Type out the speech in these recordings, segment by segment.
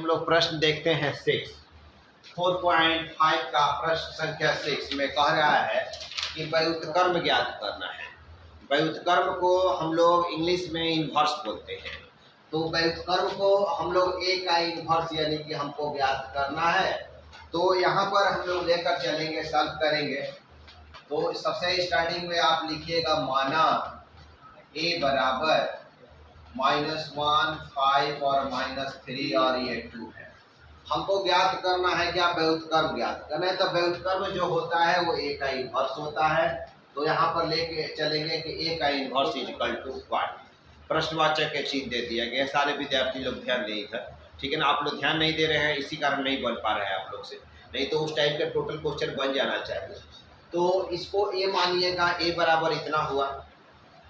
लोग प्रश्न देखते हैं 4.5 का प्रश्न संख्या 6 में कह रहा है कि व्युत्क्रम ज्ञात करना है। व्युत्क्रम को हम लोग इंग्लिश में इन्वर्स बोलते हैं। तो व्युत्क्रम को हम लोग ए का इन्वर्स यानी कि हमको ज्ञात करना है। तो यहाँ पर हम लोग लेकर चलेंगे, सॉल्व करेंगे। तो सबसे स्टार्टिंग में आप लिखिएगा माना ए बराबर -1, 5 और -3 और ये 2 है। हमको ज्ञात करना है क्या? व्युत्क्रम ज्ञात करना है। तो व्युत्क्रम जो होता है वो ए का इन्वर्स होता है। तो यहाँ पर लेके चलेंगे कि ए का इन्वर्स इक्वल टू व्हाट। प्रश्नवाचक के चीज दे दिया गया। सारे विद्यार्थी लोग ध्यान नहीं था, ठीक है ना। आप लोग ध्यान नहीं दे रहे हैं, इसी कारण नहीं बन पा रहे हैं आप लोग से, नहीं तो उस टाइप का टोटल क्वेश्चन बन जाना चाहिए। तो इसको ए मानिएगा, ए बराबर इतना हुआ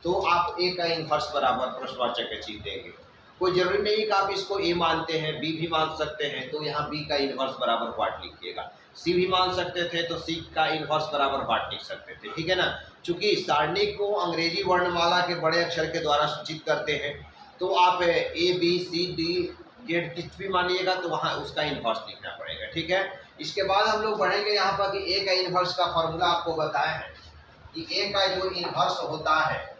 तो आप ए का इन्वर्स बराबर प्रश्नवाचक के चीज देंगे। कोई जरूरी नहीं कि आप इसको ए मानते हैं, बी भी मान सकते हैं। तो यहाँ बी का इन्वर्स बराबर व्हाट लिखिएगा। सी भी मान सकते थे तो सी का इन्वर्स बराबर व्हाट लिख सकते थे, ठीक है ना। चूंकि सारणी को अंग्रेजी वर्णमाला के बड़े अक्षर के द्वारा सूचित करते हैं, तो आप A B C D Z कुछ भी मानिएगा तो वहाँ उसका इन्वर्स लिखना पड़ेगा, ठीक है। इसके बाद हम लोग बढ़ेंगे यहाँ पर कि ए का इन्वर्स का फॉर्मूला आपको बताया है कि ए का जो इन्वर्स होता है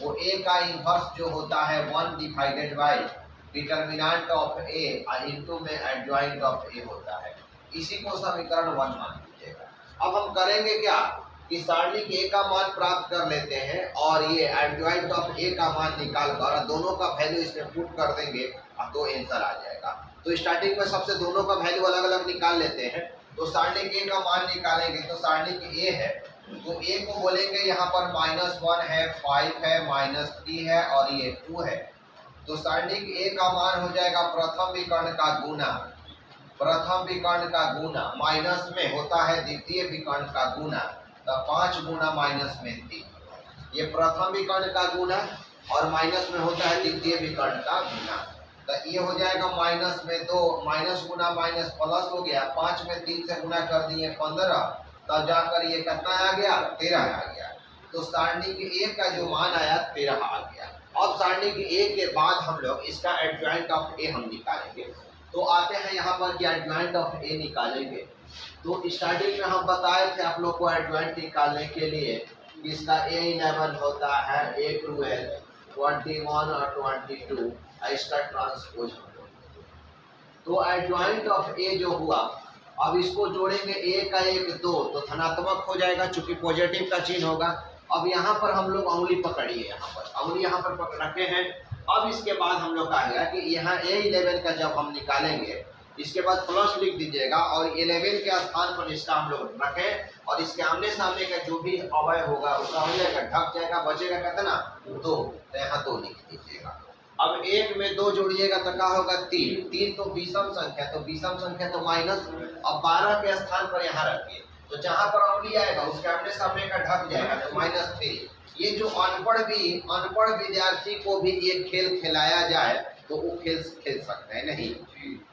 वो ए का इन्वर्स जो होता है 1 divided by determinant of A into में एडजॉइंट ऑफ ए होता है। इसी को समीकरण 1 मान लीजिएगा। अब हम करेंगे क्या कि सारणी के ए का मान प्राप्त कर लेते हैं और ये एडजॉइंट ऑफ ए का मान निकाल कर दोनों का वैल्यू इसमें पुट कर देंगे तो आंसर आ जाएगा। तो स्टार्टिंग में सबसे दोनों का वैल्यू अलग अलग निकाल लेते हैं। तो सारणी के ए का मान निकालेंगे तो सारणी के ए है तो ए को बोलेंगे यहाँ पर -1 है, 5 है, -3 है और ये 2 है। तो सारणी के ए का मान हो जाएगा प्रथम विकर्ण का गुना, प्रथम विकर्ण का गुना माइनस में होता है द्वितीय विकर्ण का गुना, तो 5 गुना -3। ये प्रथम विकर्ण का गुना और माइनस में होता है द्वितीय विकर्ण का गुना। तो ये हो जाएगा -2 माइनस गुना माइनस प्लस हो गया, 5 में 3 से गुना कर दिए 15, तब जाकर ये कितना आ गया? 13 आ गया। तो सारणी के ए का जो मान आया 13 आ गया। अब सारणी के ए के बाद हम लोग इसका एडजॉइंट ऑफ ए हम निकालेंगे। तो आते हैं यहाँ पर कि एडजॉइंट ऑफ ए निकालेंगे। तो स्टार्टिंग में हम बताए थे आप लोग को एडजॉइंट निकालने के लिए कि इसका A11 होता है, A12, 21 और 22 इसका ट्रांसपोज। तो एडजॉइंट ऑफ ए जो हुआ, अब इसको जोड़ेंगे ए का 1 2 तो धनात्मक हो जाएगा चूंकि पॉजिटिव का चिन्ह होगा। अब यहाँ पर हम लोग उंगली पकड़िए, यहाँ पर उंगली यहाँ पर पकड़ते हैं। अब इसके बाद हम लोग कहेगा कि यहाँ A11 का जब हम निकालेंगे इसके बाद प्लस लिख दीजिएगा और 11 के स्थान पर इसका हम लोग रखें और इसके आमने सामने का जो भी अवय होगा उसका हो जाएगा, ढक जाएगा, बचेगा कितना? 2। तो यहाँ 2 लिख दीजिएगा। अब 1 में 2 जोड़िएगा तो क्या होगा? 3। 3 तो विषम संख्या, तो विषम संख्या तो माइनस। अब 12 के स्थान पर यहाँ रखिए तो जहाँ पर अंगुली आएगा उसके आमने सामने का ढक जाएगा तो -3। ये जो अनपढ़ विद्यार्थी को भी ये खेल खिलाया जाए तो वो खेल सकते हैं नहीं।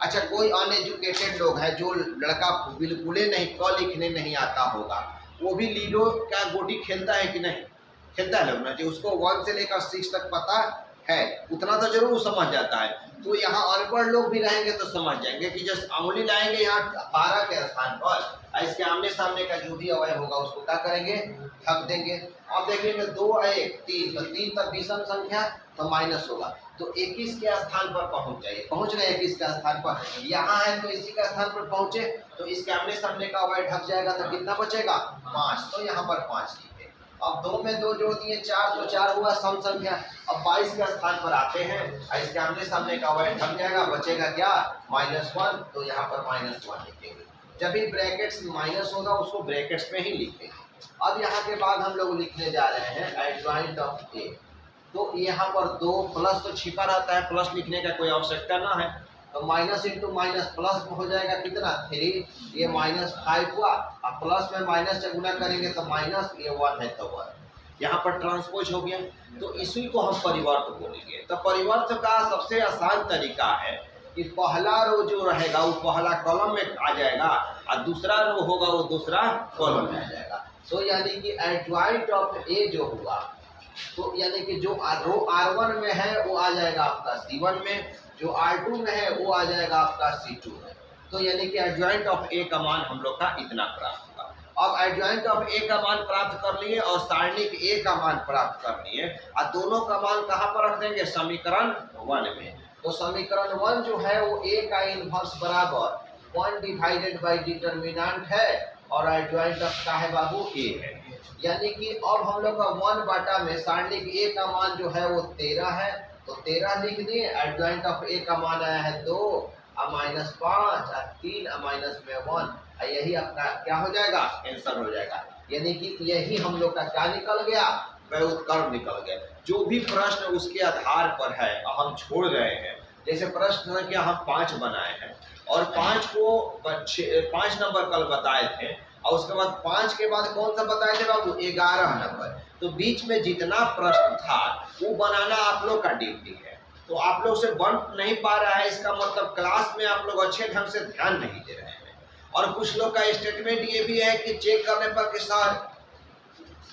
अच्छा, कोई अनएजुकेटेड लोग हैं जो लड़का बिल्कुल नहीं क लिखने नहीं आता होगा, वो भी लीडो का गोटी खेलता है कि नहीं? खेलता है लोग ना, जो उसको 1 से लेकर 6 तक पता है उतना तो जरूर समझ जाता है। तो यहाँ अनपढ़ लोग भी रहेंगे तो समझ जाएंगे कि जब अंगुली लाएंगे यहाँ 12 के स्थान पर इसके आमने सामने का जो भी अवयव होगा उसको क्या करेंगे? ढक देंगे। अब देखेंगे 2 1 3 तो 3 तक विषम संख्या तो माइनस होगा, तो 21 के स्थान पर पहुंच जाइए। पहुंच गए 21 के स्थान पर, यहाँ है तो इसी का स्थान पर पहुंचे तो इसके आमने सामने का अवयव ढक जाएगा तो कितना बचेगा? 5। तो यहाँ पर 5 लिखे। अब 2 में 2 जोड़ दिए 4 तो 4 हुआ सम संख्या। अब 22 के स्थान पर आते हैं, इसके आमने सामने का अवयव ढक जाएगा, बचेगा क्या? -1। तो यहाँ पर -1 लिखेंगे। जब भी ब्रैकेट्स माइनस होगा उसको ब्रैकेट्स में ही लिखेंगे। अब यहाँ के बाद हम लोग लिखने जा रहे हैं एडजॉइंट ऑफ ए। तो यहाँ पर 2 प्लस तो छिपा रहता है, प्लस लिखने का कोई आवश्यकता ना है। तो माइनस इंटू माइनस प्लस हो जाएगा कितना? 3। ये -5 हुआ, अब प्लस में माइनस से गुना करेंगे तो माइनस, ये 1 है तो 1। यहाँ पर ट्रांसपोज हो गया। तो इसी को हम परिवर्त बोलेंगे। तो परिवर्त का सबसे आसान तरीका है कि पहला रो जो रहेगा वो पहला कॉलम में आ जाएगा और दूसरा रो होगा वो दूसरा कॉलम में आ जाएगा। तो यानी कि एडजॉइंट ऑफ ए जो हुआ तो यानी कि जो रो R1 में है वो आ जाएगा आपका C1 में जो R2 में है वो आ जाएगा आपका C2 में। तो यानी कि एडजॉइंट ऑफ ए का मान हम लोग का इतना प्राप्त होगा। अब एडजॉइंट ऑफ ए का मान प्राप्त कर लिए और सारणिक ए का मान प्राप्त कर लिए, और दोनों का मान कहाँ पर रख देंगे? समीकरण 1 में। तो समीकरण 1 जो है वो ए का इनवर्स बराबर 1 डिवाइडेड बाई डिटर्मिनेंट है, और एडजॉइंट ऑफ का है बाबू ए है। यानी कि अब हम लोग का 1 बाटा में सारणिक ए का मान जो है वो 13 है, तो 13 लिख दिए। एडजॉइंट ऑफ ए का मान आया है 2 और -5 और 3 और माइनस में 1, यही अपना क्या हो जाएगा? आंसर हो जाएगा। यानी कि यही हम लोग का क्या निकल गया? व्युत्क्रम निकल गया। जो भी प्रश्न उसके आधार पर है हम छोड़ रहे हैं। जैसे प्रश्न संख्या हम 5 बनाए हैं और 5 को 5 नंबर कल बताए थे, और उसके बाद 5 के बाद कौन सा बताए थे बाबू? 11 नंबर। तो बीच में जितना प्रश्न था वो बनाना आप लोग का ड्यूटी है। तो आप लोग से बन नहीं पा रहा है, इसका मतलब क्लास में आप लोग अच्छे ढंग से ध्यान नहीं दे रहे हैं। और कुछ लोग का स्टेटमेंट ये भी है कि चेक करने पर कि सर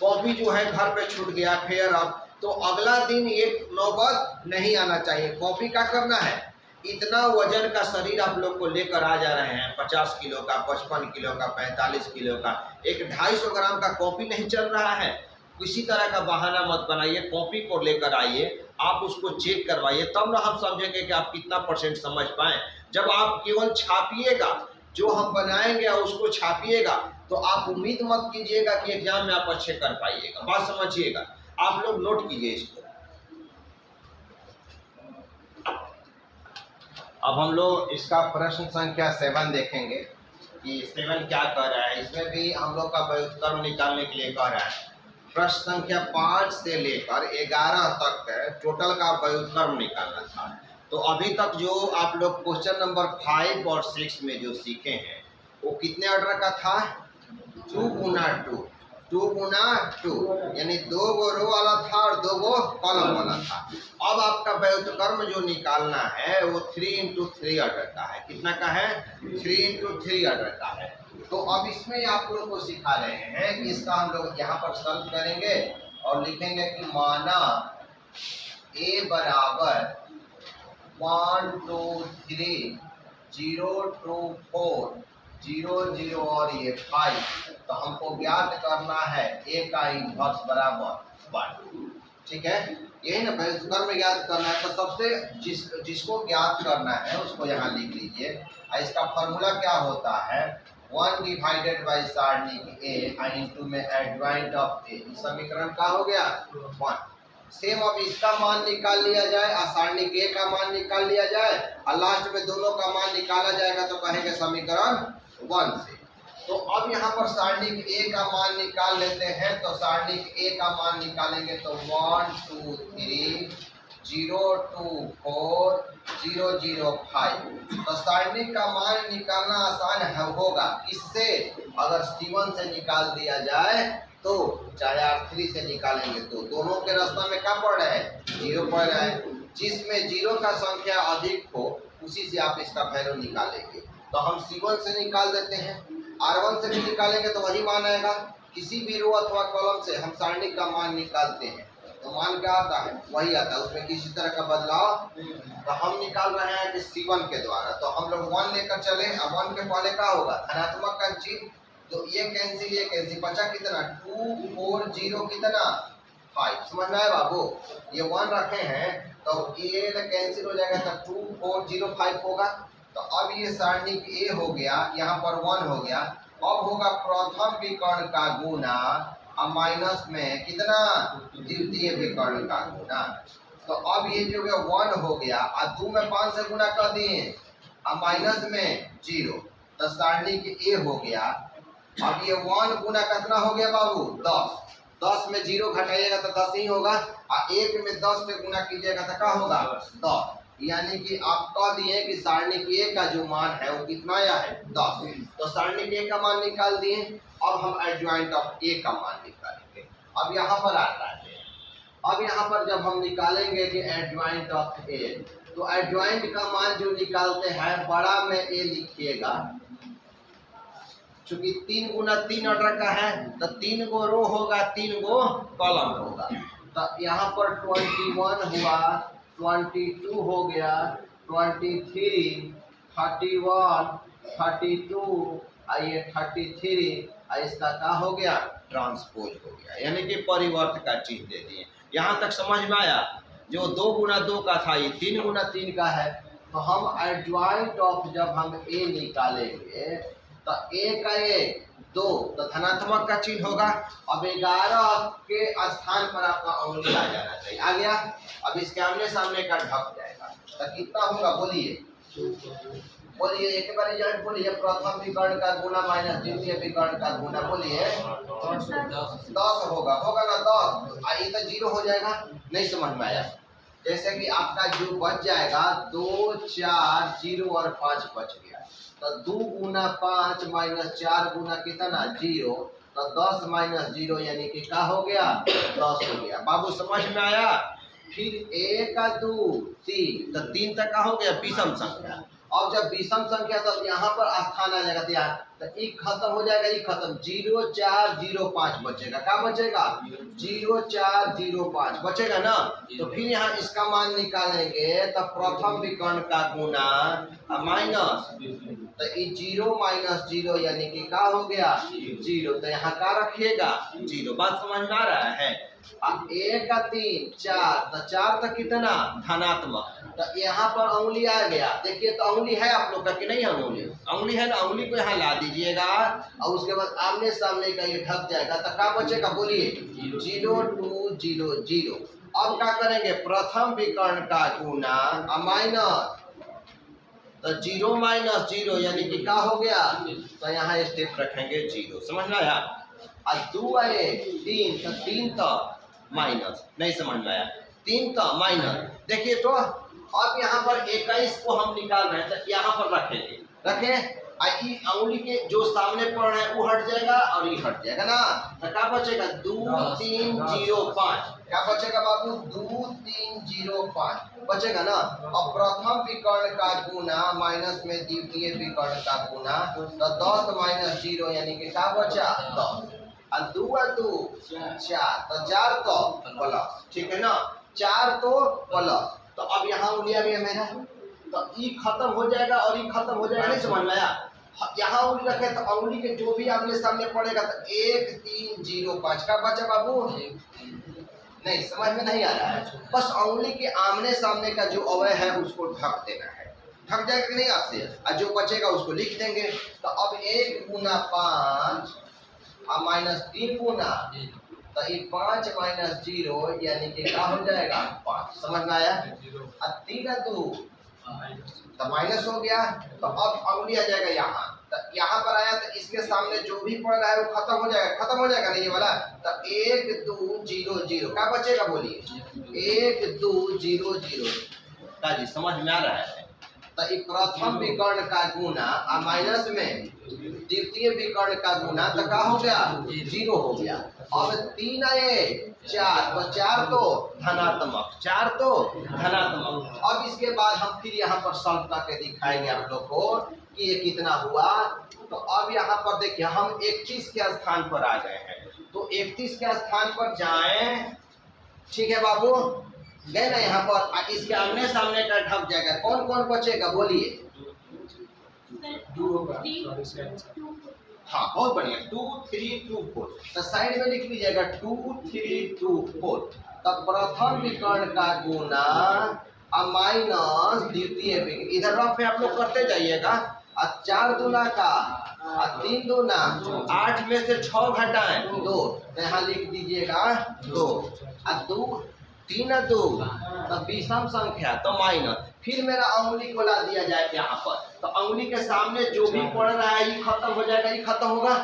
कॉपी जो है घर पे छूट गया, फेयर अब तो अगला दिन ये नौबत नहीं आना चाहिए। कॉपी क्या करना है? इतना वजन का शरीर आप लोग को लेकर आ जा रहे हैं, 50 किलो का, 55 किलो का, 45 किलो का, एक 250 ग्राम का कॉपी नहीं चल रहा है। किसी तरह का बहाना मत बनाइए, कॉपी को लेकर आइए, आप उसको चेक करवाइए, तब ना हम समझेंगे कि आप कितना % समझ पाए। जब आप केवल छापिएगा, जो हम बनाएंगे और उसको छापिएगा, तो आप उम्मीद मत कीजिएगा कि एग्जाम में आप अच्छे कर पाइएगा। बात समझिएगा, आप लोग नोट कीजिए इसको। अब हम लोग इसका प्रश्न संख्या 7 देखेंगे कि 7 क्या कह रहा है। इसमें भी हम लोग का व्युत्क्रम निकालने के लिए कह रहा है। प्रश्न संख्या 5 से लेकर 11 तक टोटल का व्युत्क्रम निकालना था। तो अभी तक जो आप लोग क्वेश्चन नंबर 5 और 6 में जो सीखे हैं वो कितने ऑर्डर का था? 2 गुना 2, 2 गुना 2, यानी 2 गो रो वाला था और 2 गो कॉलम वाला था। अब आपका व्युत्क्रम जो निकालना है वो 3 इंटू 3 ऑर्डर का है। कितना का है? 3 इंटू 3 ऑर्डर का है। तो अब इसमें आप लोग को सिखा रहे हैं कि इसका हम लोग यहाँ पर सॉल्व करेंगे और लिखेंगे कि माना a बराबर 1 2 3 0 2 4 0 0 और ये 5, तो हमको ज्ञात करना है a का इनवर्स बराबर 1। ठीक है, यही ना व्युत्क्रम में ज्ञात करना है। तो सबसे जिसको ज्ञात करना है उसको यहाँ लिख लीजिए। इसका फॉर्मूला क्या होता है? 1 डिवाइडेड बाई सारणिक ए इंटू में एडजॉइंट ऑफ ए। समीकरण का हो गया 1। सेम अब इसका मान निकाल लिया जाए और सारणिक ए का मान निकाल लिया जाए और लास्ट में दोनों का मान निकाला जाएगा, तो कहेंगे समीकरण 1 से। तो अब यहाँ पर सारणिक ए का मान निकाल लेते हैं। तो सारणिक ए का मान निकालेंगे तो 1 2 3 0 2 4 0 0 5। तो सारणिक का मान निकालना आसान है होगा। इससे अगर C1 से निकाल दिया जाए तो चाहे R3 से निकालेंगे तो दोनों के रास्ता में क्या पड़ रहा है? 0 पड़ रहा है। जिसमें 0 का संख्या अधिक हो उसी से आप इसका वैल्यू निकालेंगे। तो हम C1 से निकाल देते हैं, R1 से भी निकालेंगे तो वही मान आएगा। किसी भी रो अथवा कॉलम से हम सारणिक का मान निकालते हैं तो मान क्या आता है? वही आता है, उसमें किसी तरह का बदलाव। तो हम निकाल रहे हैं कि C1 के द्वारा। तो हम लोग 1 लेकर चले। अब 1 के पहले क्या होगा? धनात्मक का चिन्ह। तो ये कैंसिल बचा कितना? 2 4 0 कितना? 5। समझ में आया बाबू? ये 1 रखे हैं तो ये कैंसिल हो जाएगा, तो 2 4 0 5 होगा। तो अब ये सारणिक ए हो गया, यहाँ पर 1 हो गया। अब होगा प्रथम विकर्ण का गुना और माइनस में कितना? द्वितीय विकर्ण का गुना। तो अब ये जो 1 हो गया और 2 में 5 से गुना कर दिए और माइनस में 0, तो सारणिक ए हो गया। अब ये 1 गुना कितना हो गया बाबू? 10। 10 में 0 घटाइएगा तो 10 ही होगा, और 1 में 10 से गुना कीजिएगा तो क्या होगा? 10। यानी कि आप कह दिए कि सारणिक ए का जो मान है वो कितना आया है? 10। तो सारणिक ए का मान निकाल दिए। अब हम एडजॉइंट ऑफ ए का मान निकालेंगे। अब यहाँ पर आता है, अब यहाँ पर जब हम निकालेंगे कि एडजॉइंट ऑफ ए, तो एडजॉइंट का मान जो निकालते हैं बड़ा में ए लिखिएगा। चूंकि 3 गुना 3 ऑर्डर का है तो 3 गो रो होगा, 3 गो कॉलम होगा। तो यहाँ पर 21 हुआ, 22 हो गया, 23, 31, 32, ये 33, इसका क्या हो गया, ट्रांसपोज हो गया, यानी कि परिवर्त का चिन्ह दे दिए। यहाँ तक समझ में आया। जो 2 गुना 2 का था ये 3 गुना 3 का है। तो हम एडजॉइंट ऑफ जब हम ए निकालेंगे तो ए का ए 2 तो धनात्मक का चिन्ह होगा। अब 11 के स्थान पर आपका अंगुली आ जाना चाहिए, आ गया। अब इसके आमने सामने का ढक जाएगा तो कितना होगा बोलिए, बोलिए एक बार एजेंट बोलिए, प्रथम विकर्ण का गुना माइनस द्वितीय विकर्ण का गुना, बोलिए 10 होगा, होगा ना 10। ये तो 0 हो जाएगा, नहीं समझ में आया। जैसे कि आपका जो बच जाएगा 2, 4, 0 और 5 बच गया, तो 2 गुना 5 माइनस 4 गुना कितना 0, तो 10 माइनस 0 यानी कि क्या हो गया 10 हो गया। बाबू समझ में आया। फिर 1, 2, 3 तो 3 तक का हो गया विषम संख्या। अब जब विषम संख्या तो यहाँ पर स्थान आ जाएगा, तो एक खत्म हो जाएगा, एक खत्म 0, 4, 0, 5 बचेगा। क्या बचेगा 0, 4, 0, 5 बचेगा ना। तो फिर यहाँ इसका मान निकालेंगे तो प्रथम विकर्ण का गुना माइनस, तो ये 0 माइनस 0 यानी कि क्या हो गया 0, तो यहाँ क्या रखिएगा 0। बात समझ में आ रहा है। 1, 3, 4 तो 4 तक कितना धनात्मक, तो यहाँ पर अंगुली आ गया। देखिए तो अंगुली है आप लोग का कि नहीं, अंगुली है ना, अंगुली को यहाँ ला दीजिएगा और उसके बाद आमने सामने का ये ढक जाएगा, तो क्या बचेगा बोलिए 0, 2, 0, 0। अब क्या करेंगे प्रथम विकर्ण का गुना माइनस, तो 0 माइनस 0 यानी कि क्या हो गया, तो यहाँ स्टेप रखेंगे 0। समझ में आया। 2 आए 3 तो 3 तो माइनस, नहीं समझ में आया, 3 तो माइनस। देखिए तो अब यहाँ पर 21 को हम निकाल रहे हैं, तो यहाँ पर रखेंगे, रखें अंगुली के जो सामने पड़ रहा है वो हट जाएगा और ये हट जाएगा ना, तो क्या बचेगा 2, 3, 0, 5। क्या बचेगा बाबू 2, 3, 0, 5 बचेगा ना। अब प्रथम विकर्ण का गुना माइनस में द्वितीय विकर्ण का गुना, तो 10 माइनस 0 यानी कि क्या बचा 10। 2, 2, 4 तो 4 तो प्लस, ठीक है ना, 4 तो प्लस। तो अब यहाँ उंगली आ गया मेरा, तो ई खत्म हो जाएगा और ई खत्म हो जाएगा, नहीं समझ में आया। यहाँ उंगली रखे तो उंगली के जो भी आमने सामने पड़ेगा तो 1, 3, 0, 5 का बचा बाबू, नहीं समझ में नहीं आ रहा है। बस उंगली के आमने सामने का जो अवयव है उसको ढक देना है, ढक जाएगा कि नहीं आपसे, और जो बचेगा उसको लिख देंगे। तो अब 1 गुना 5 माइनस 3 गुना, तो ये 5 माइनस 0 यानी कि क्या हो जाएगा 5। समझ में आया। 3, 2 तो माइनस हो गया, तो अब अंगुली आ जाएगा यहाँ, तो यहाँ पर आया तो इसके सामने जो भी पड़ रहा है वो खत्म हो जाएगा, खत्म हो जाएगा नहीं ये वाला। तो 1, 2, 0, 0 क्या बचेगा बोलिए 1, 2, 0, 0। जी समझ में आ रहा है। तो ये प्रथम विकर्ण का गुना माइनस में द्वितीय विकर्ण का गुना, तो क्या हो गया 0 हो गया। अब 3 आए 4 तो 4 तो धनात्मक, 4 तो धनात्मक। अब इसके बाद हम फिर यहाँ पर सॉल्व करके दिखाएंगे आप लोग को कि ये कितना हुआ। तो अब यहाँ पर देखिए हम 31 के स्थान पर आ गए हैं, तो 31 के स्थान पर जाएं, ठीक है बाबू, गए ना यहाँ पर, इसके आमने सामने का ढक जाएगा, कौन कौन बचेगा बोलिए। हाँ बहुत बढ़िया 2, 3, 2, 4। तो साइड में लिख लीजिएगा 2, 3, 2, 4। तब प्रथम विकर्ण का गुना माइनस द्वितीय विकर्ण, इधर रफ में आप लोग करते जाइएगा। 4 दूना का 3 दूना 8 में से 6 घटाएं 2, तो यहाँ लिख दीजिएगा 2। 2, 3, 2 तो विषम संख्या तो माइनस, फिर मेरा अंगुली को ला दिया जाए यहाँ पर, तो अंगुली के सामने जो भी पड़ रहा है ये खत्म हो जाएगा, ये खत्म होगा।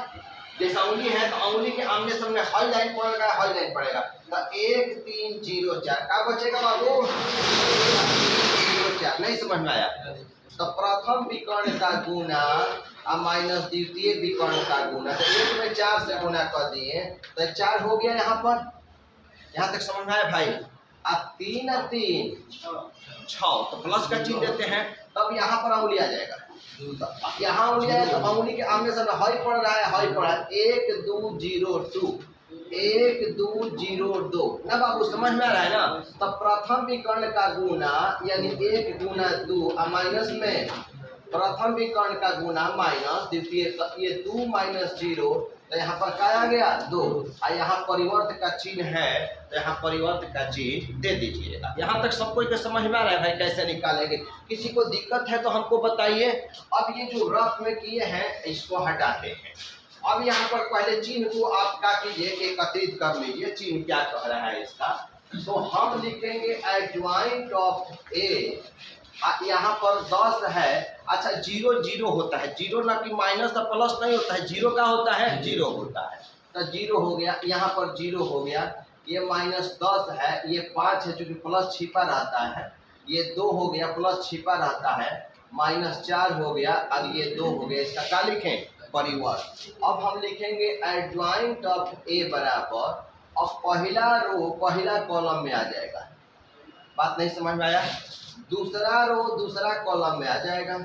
जैसे अंगुली है तो अंगुली के आमने सामने हाई लाइन पड़ेगा, हाई लाइन पड़ेगा, तो 1, 3, 0, 4 क्या बचेगा बाबू 0, 4। नहीं समझ में आया। तो प्रथम विकर्ण का गुना माइनस द्वितीय विकर्ण का गुना, तो 1 में 4 से गुना कर दिए तो 4 हो गया यहाँ पर। यहाँ तक समझ में आया भाई। 3, 3, 6 तो प्लस का चिन्ह देते हैं, तब यहाँ पर अंगुली आ जाएगा। तो यहाँ अंगुली आया तो अंगुली के आमने सामने हाई पड़ रहा है, हाई पड़ रहा है 1, 2, 0, 2, 1 2 0 2 ना बाबू, समझ में आ रहा है ना। तो प्रथम विकर्ण का गुना यानी 1 गुना 2 माइनस में प्रथम विकर्ण का गुना माइनस द्वितीय, तो ये 2 माइनस 0, तो यहाँ पर क्या आ गया 2, और यहाँ परिवर्त का चिन्ह है तो यहाँ परिवर्त का चिन्ह दे दीजिएगा। यहाँ तक सबको के समझ में आ रहा है भाई कैसे निकालेंगे? किसी को दिक्कत है तो हमको बताइए। अब ये जो रफ में किए हैं इसको हटाते हैं। अब यहाँ पर पहले चिन्ह को आप क्या कीजिए, एकत्रित कर लीजिए। चिन्ह क्या कह रहा है इसका, तो हम लिखेंगे एडजॉइंट ऑफ ए, यहाँ पर 10 है। अच्छा 0 0 होता है, 0 ना कि माइनस और प्लस नहीं होता है, 0 का होता है 0 होता है, तो 0 हो गया, यहाँ पर 0 हो गया। ये -10 है, ये 5 है चूंकि प्लस छिपा रहता है, ये 2 हो गया प्लस छिपा रहता है, -4 हो गया, अब ये 2 हो गया। इसका क्या लिखें, परिवर्त। अब हम लिखेंगे एडजॉइंट ऑफ ए बराबर, अब पहला रो पहला कॉलम में आ जाएगा, बात नहीं समझ में आया? दूसरा रो दूसरा कॉलम में आ जाएगा,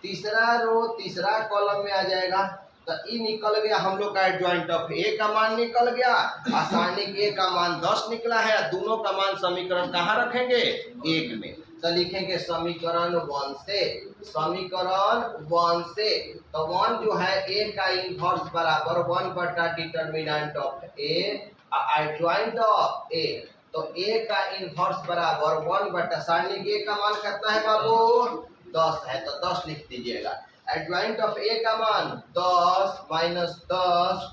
तीसरा रो तीसरा कॉलम में आ जाएगा। तो ये निकल गया हम लोग का एडजॉइंट ऑफ ए का मान निकल गया, आसानिक ए का मान 10 निकला है। दोनों का मान समीकरण कहाँ रखेंगे, 1 में। तो लिखेंगे समीकरण 1 से, समीकरण 1 से, तो 1 जो है ए का इनवर्स बराबर 1 बटा determinant of A adjoint of A, तो ए का इनवर्स बराबर 1 बटा सारणिक ए का मान कितना है बाबू, 10 है, तो 10 लिख दीजिएगा। एडजॉइंट ऑफ ए का मान 10 माइनस 10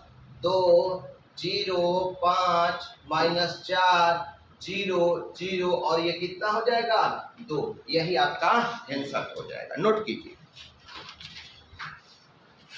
2 0 5 माइनस 4 0 0, और ये कितना हो जाएगा 2, यही आपका आंसर हो जाएगा। नोट कीजिए।